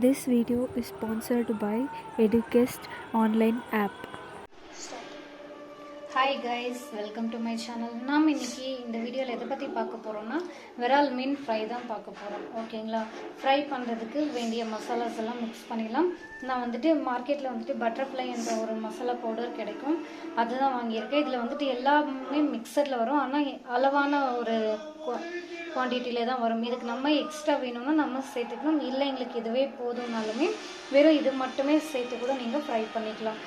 This video is sponsored by Educast online app. Hi guys, welcome to my channel. நாம் இன்றைக்கி இந்த வீடியோவில் எதை பற்றி பார்க்க போகிறோன்னா விரால் மீன் ஃப்ரை தான் பார்க்க போகிறோம். ஓகேங்களா? ஃப்ரை பண்ணுறதுக்கு வேண்டிய மசாலாஸ் எல்லாம் மிக்ஸ் பண்ணிடலாம். நான் வந்துட்டு மார்க்கெட்டில் வந்துட்டு பட்டர்ஃப்ளை என்ற ஒரு மசாலா பவுடர் கிடைக்கும், அதுதான் வாங்கியிருக்கேன். இதில் வந்துட்டு எல்லாமே மிக்சரில் வரும், ஆனால் அளவான ஒரு குவான்டிட்டியிலே தான் வரும். இதுக்கு நம்ம எக்ஸ்ட்ரா வேணும்னா நம்ம சேர்த்துக்கணும், இல்லை எங்களுக்கு இதுவே போதும்னாலுமே வெறும் இது மட்டுமே சேர்த்து கூட நீங்கள் ஃப்ரை பண்ணிக்கலாம்.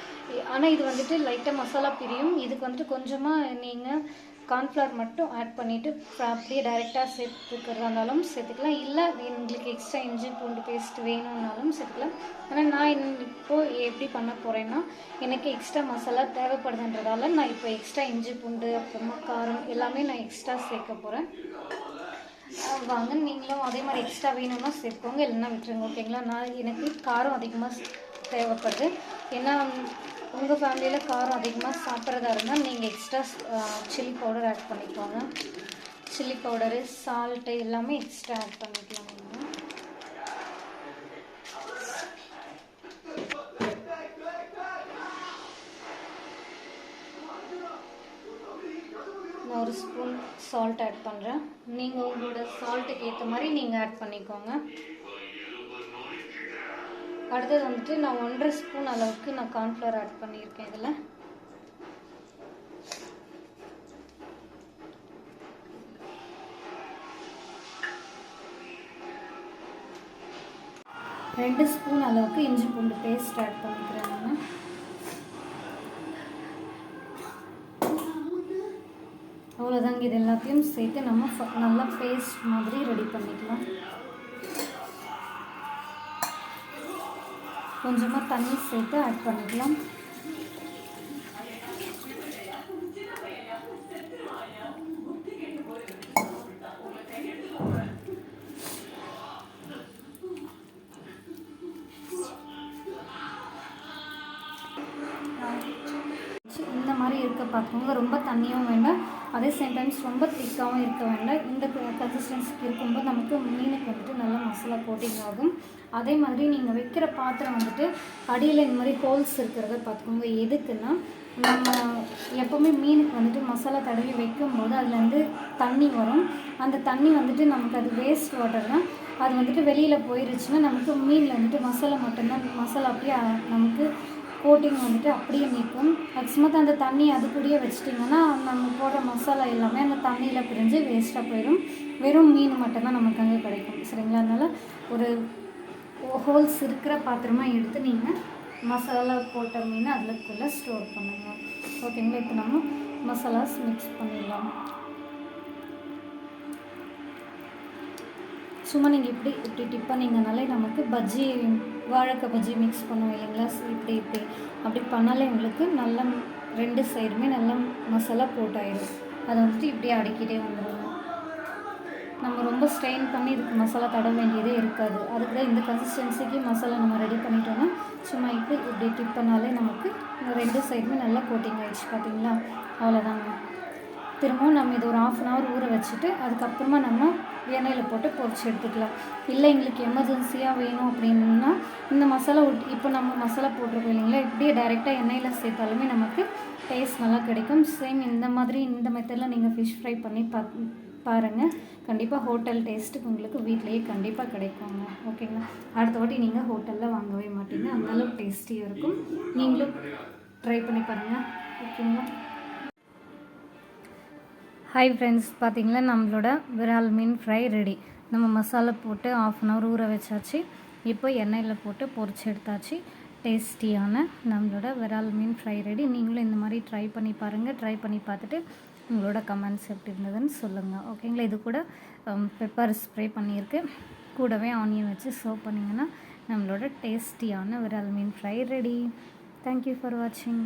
ஆனால் இது வந்துட்டு லைட்டாக மசாலா பிரியும். இதுக்கு வந்துட்டு கொஞ்சமாக நீங்கள் கார்ன்ஃப்ளவர் மட்டும் ஆட் பண்ணிவிட்டு அப்படியே டைரெக்டாக சேர்த்துக்கிறதா இருந்தாலும் சேர்த்துக்கலாம், இல்லை எங்களுக்கு எக்ஸ்ட்ரா இஞ்சி பூண்டு பேஸ்ட் வேணும்னாலும் சேர்த்துக்கலாம். ஆனால் நான் இப்போது எப்படி பண்ண போகிறேன்னா, எனக்கு எக்ஸ்ட்ரா மசாலா தேவைப்படுதுன்றதால நான் இப்போ எக்ஸ்ட்ரா இஞ்சி பூண்டு அப்புறமா காரம் எல்லாமே நான் எக்ஸ்ட்ரா சேர்க்க போகிறேன். வாங்க, நீங்களும் அதே மாதிரி எக்ஸ்ட்ரா வேணும்னா சேர்த்துக்கோங்க, இல்லைன்னா விட்டுருங்க. ஓகேங்களா? எனக்கு காரம் அதிகமாக தேவைப்படுது. ஏன்னா உங்கள் ஃபேமிலியில் காரம் அதிகமாக சாப்பிட்றதா இருந்தால் நீங்கள் எக்ஸ்ட்ரா சில்லி பவுடர் ஆட் பண்ணிக்கோங்க. சில்லி பவுடரு, சால்ட்டு எல்லாமே எக்ஸ்ட்ரா ஆட் பண்ணிக்கலாம். நான் ஒரு ஸ்பூன் சால்ட் ஆட் பண்ணுறேன். நீங்கள் உங்களோட சால்ட்டுக்கு ஏற்ற மாதிரி நீங்கள் ஆட் பண்ணிக்கோங்க. அடுத்தது வந்துட்டு நான் 1.5 ஸ்பூன் அளவுக்கு நான் கார்ன்ஃப்ளவர் ஆட் பண்ணியிருக்கேன். இதில் ரெண்டு ஸ்பூன் அளவுக்கு இஞ்சி பூண்டு பேஸ்ட் ஆட் பண்ணிக்கிறேன். நான் அவ்வளோதாங்க. இது எல்லாத்தையும் சேர்த்து நம்ம நல்லா பேஸ்ட் மாதிரி ரெடி பண்ணிக்கலாம். கொஞ்சமாக தண்ணி சேர்த்து ஆட் பண்ணிக்கலாம். இந்த மாதிரி இருக்க பார்த்துக்கோங்க. ரொம்ப தண்ணியும் வேண்டாம், அதே சேம் டைம்ஸ் ரொம்ப திக்காகவும் இருக்க வேண்டாம். இந்த கன்சிஸ்டன்சிக்கு இருக்கும்போது நமக்கு மீனுக்கு வந்துட்டு நல்லா மசாலா கோட்டிங் ஆகும். அதே மாதிரி நீங்கள் வைக்கிற பாத்திரம் வந்துட்டு அடியில் இந்த மாதிரி ஹோல்ஸ் இருக்கிறத பார்த்துக்கோங்க. எதுக்குன்னா, நம்ம எப்போவுமே மீனுக்கு வந்துட்டு மசாலா தடவி வைக்கும்போது அதுலேருந்து தண்ணி வரும். அந்த தண்ணி வந்துட்டு நமக்கு அது வேஸ்ட் வாட்டர் தான். அது வந்துட்டு வெளியில் போயிருச்சுன்னா நமக்கு மீனில் வந்துட்டு மசாலா மட்டும்தான், மசாலா அப்படியே நமக்கு கோட்டிங் வந்துட்டு அப்படியே நிற்கும். மேக்ஸிமம் அந்த தண்ணி அது கூடயே வச்சிட்டிங்கன்னா நம்ம போடுற மசாலா எல்லாமே அந்த தண்ணியில் பிரிஞ்சு வேஸ்ட்டாக போயிடும். வெறும் மீன் மட்டும்தான் நமக்கு அங்கே கிடைக்கும். சரிங்களா? அதனால் ஒரு ஹோல்ஸ் இருக்கிற பாத்திரமாக எடுத்து நீங்கள் மசாலா போட்ட மீன் அதுக்குள்ளே ஸ்டோர் பண்ணுங்கள். ஓகேங்களா? இப்போ நம்ம மசாலாஸ் மிக்ஸ் பண்ணிடலாம். சும்மா நீங்கள் இப்படி டிப் பண்ணிங்கனாலே நமக்கு பஜ்ஜி, வாழைக்காய் பஜ்ஜி மிக்ஸ் பண்ணுவோம் இல்லைங்களா? இப்படி அப்படி பண்ணாலே உங்களுக்கு நல்லா ரெண்டு சைடுமே நல்லா மசாலா போட்டாயிடும். அதை வந்துட்டு இப்படியே அடிக்கிட்டே வந்துடுவோம். நம்ம ரொம்ப ஸ்ட்ரெயின் பண்ணி இதுக்கு மசாலா தட வேண்டியதே இருக்காது. அதுக்கு தான் இந்த கன்சிஸ்டன்சிக்கு மசாலா நம்ம ரெடி பண்ணிட்டோன்னா சும்மா இப்படி டிப் பண்ணாலே நமக்கு ரெண்டு சைடுமே நல்லா கோட்டிங் ஆகிடுச்சு. பார்த்தீங்களா? அவ்வளோதாங்க. திரும்பவும் நம்ம இது ஒரு 1/2 hour ஊற வச்சுட்டு அதுக்கப்புறமா நம்ம எண்ணெயில் போட்டு பொரிச்சு எடுத்துக்கலாம். இல்லை எங்களுக்கு எமர்ஜென்சியாக வேணும் அப்படின்னா இந்த மசாலா இப்போ நம்ம மசாலா போட்டிருக்கோம் இல்லைங்களா, இப்படியே டைரெக்டாக எண்ணெயில் சேர்த்தாலுமே நமக்கு டேஸ்ட் நல்லா கிடைக்கும். சேம் இந்த மாதிரி இந்த மெத்தடில் நீங்கள் ஃபிஷ் ஃப்ரை பண்ணி பாருங்கள். கண்டிப்பாக ஹோட்டல் டேஸ்ட்டுக்கு உங்களுக்கு வீட்லேயே கண்டிப்பாக கிடைக்குங்க. ஓகேங்களா? அடுத்த வாட்டி நீங்கள் ஹோட்டலில் வாங்கவே மாட்டீங்க, அந்தளவுக்கு டேஸ்டியாக இருக்கும். நீங்களும் ட்ரை பண்ணி பாருங்கள். ஓகேங்களா? ஹாய் ஃப்ரெண்ட்ஸ், பார்த்திங்களா நம்மளோட விரால் மீன் ஃப்ரை ரெடி. நம்ம மசாலா போட்டு 1/2 hour ஊற வச்சாச்சு. இப்போ எண்ணெயில் போட்டு பொரிச்சு எடுத்தாச்சு. டேஸ்டியான நம்மளோட விரால் மீன் ஃப்ரை ரெடி. நீங்களும் இந்த மாதிரி ட்ரை பண்ணி பாருங்கள். ட்ரை பண்ணி பார்த்துட்டு உங்களோட கமெண்ட்ஸ் எப்படி இருந்ததுன்னு சொல்லுங்கள். ஓகேங்களா? இது கூட பெப்பர் ஸ்ப்ரே பண்ணியிருக்கு. கூடவே ஆனியன் வச்சு சர்வ் பண்ணிங்கன்னா நம்மளோட டேஸ்டியான விரால் மீன் ஃப்ரை ரெடி. தேங்க்யூ ஃபார் வாட்சிங்.